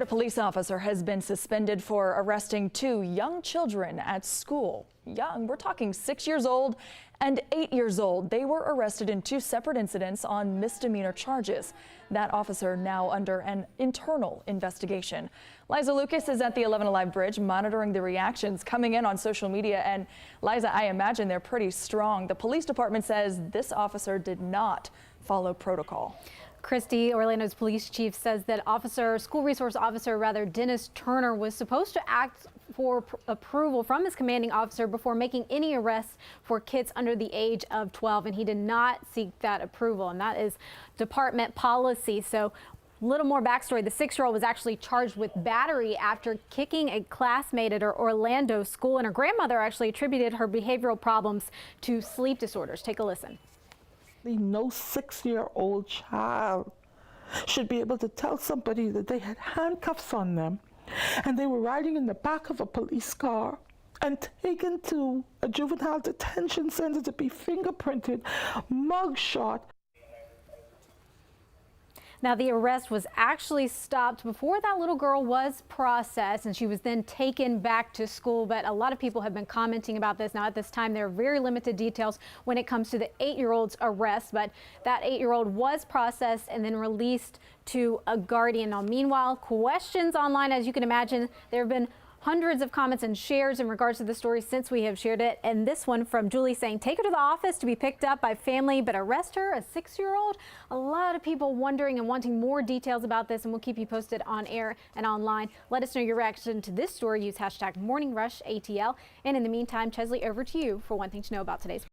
A police officer has been suspended for arresting two young children at school. Young, we're talking 6 years old and 8 years old. They were arrested in two separate incidents on misdemeanor charges. That officer now under an internal investigation. Liza Lucas is at the 11 Alive Bridge monitoring the reactions coming in on social media. And Liza, I imagine they're pretty strong. The police department says this officer did not follow protocol. Christy, Orlando's police chief, says that school resource officer Dennis Turner was supposed to ask for approval from his commanding officer before making any arrests for kids under the age of 12, and he did not seek that approval, and that is department policy. So a little more backstory. The 6-year-old was actually charged with battery after kicking a classmate at her Orlando school, and her grandmother actually attributed her behavioral problems to sleep disorders. Take a listen. No 6-year-old child should be able to tell somebody that they had handcuffs on them and they were riding in the back of a police car and taken to a juvenile detention center to be fingerprinted, mugshot. Now, the arrest was actually stopped before that little girl was processed, and she was then taken back to school. But a lot of people have been commenting about this. Now, at this time, there are very limited details when it comes to the 8-year-old's arrest. But that 8-year-old was processed and then released to a guardian. Now, meanwhile, questions online, as you can imagine, there have been hundreds of comments and shares in regards to the story since we have shared it. And this one from Julie saying, take her to the office to be picked up by family, but arrest her, a 6-year-old? A lot of people wondering and wanting more details about this, and we'll keep you posted on air and online. Let us know your reaction to this story. Use #MorningRushATL. And in the meantime, Chesley, over to you for one thing to know about today's